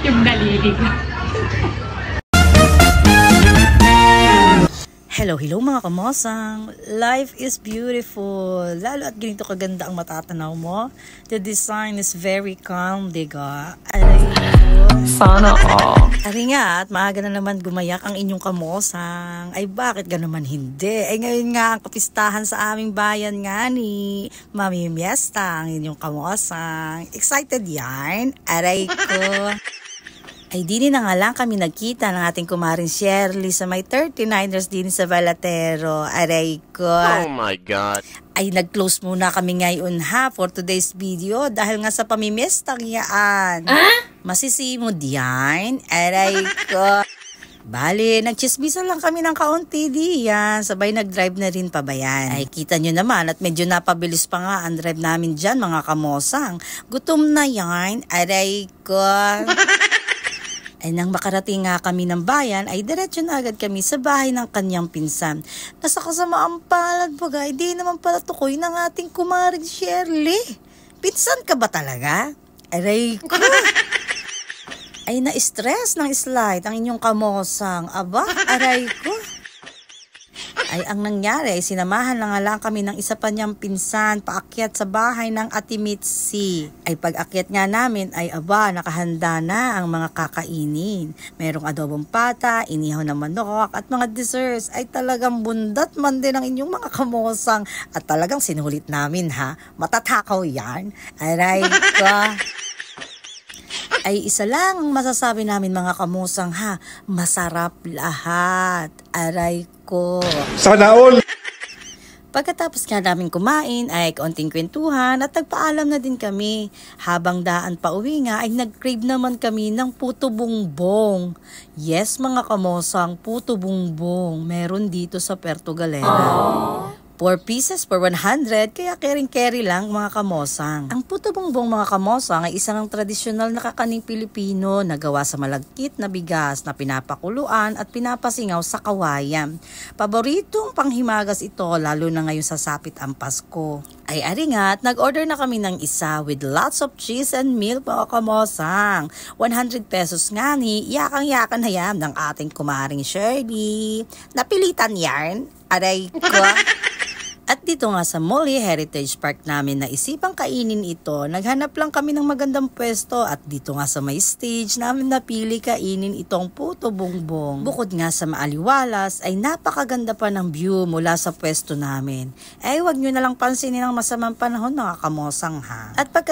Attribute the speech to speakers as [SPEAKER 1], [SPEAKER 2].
[SPEAKER 1] Yung daliri.
[SPEAKER 2] Hello mga kamosang! Life is beautiful. Lalo at ganito kaganda ang matatanaw mo. The design is very calm, diga?
[SPEAKER 1] Sana all.
[SPEAKER 2] Ari nga, at maaga na naman gumayak ang inyong kamosang. Ay bakit ganaman hindi? Ay ngayon nga ang kapistahan sa aming bayan nga ni Mami Miesta, ang inyong kamosang. Excited yarn? Aray ko! Ay dini na nga lang kami nagkita ng ating kumaring Shirley sa may 39ers din sa Valatero. Aray ko.
[SPEAKER 3] Oh my God.
[SPEAKER 2] Ay nag-close muna kami ngayon ha for today's video dahil nga sa pamimiestang yaan. Masisimod yan. Aray ko. Bale, nagchismisan lang kami ng kaunti diyan. Sabay nag-drive na rin pa ba yan? Ay, kita nyo naman at medyo napabilis pa nga ang drive namin dyan mga kamosang. Gutom na yan. Aray ko. Ay nang makarating nga kami ng bayan ay diretso na agad kami sa bahay ng kanyang pinsan. Nasa kasamaang palad bagay, di naman pala tukoy ng ating kumaring Shirley. Pinsan ka ba talaga? Aray ko. Ay na-stress ng slide ang inyong kamosang. Aba, aray ko. Ay ang nangyari ay sinamahan na nga lang kami ng isa pa niyang pinsan paakyat sa bahay ng Ate Mitzi. Ay pag-akyat nga namin ay aba nakahanda na ang mga kakainin. Merong adobong pata, inihaw na manok at mga desserts. Ay talagang bundat man din ang inyong mga kamosang. At talagang sinulit namin ha. Matatakaw yan. Aray ko. Ay isa lang ang masasabi namin mga kamusang ha, masarap lahat. Aray ko.
[SPEAKER 4] Sana all!
[SPEAKER 2] Pagkatapos nga namin kumain ay kaunting kwentuhan at nagpaalam na din kami. Habang daan pa uwi nga ay nag-crave naman kami ng puto bongbong. Yes mga kamosang, puto bongbong. Meron dito sa Puerto Galera. 4 pieces per 100, kaya carry lang mga kamosang. Ang puto bongbong mga kamosang ay isang tradisyonal na kakaning Pilipino na gawa sa malagkit na bigas na pinapakuluan at pinapasingaw sa kawayan. Paboritong panghimagas ito lalo na ngayon sa sapit ang Pasko. Ay ari nga at nag-order na kami ng isa with lots of cheese and milk mga kamosang. 100 pesos nga ni yakang-yakan hayam ng ating kumaring Shirley. Napilitan yarn? Aray ko. At dito nga sa Molly Heritage Park namin na isipang kainin ito, naghanap lang kami ng magandang pwesto at dito nga sa may stage namin napili kainin itong puto bongbong. Bukod nga sa maaliwalas ay napakaganda pa ng view mula sa pwesto namin. Ay wag nyo na lang pansinin ang masamang panahon mga kamosang ha. At pagka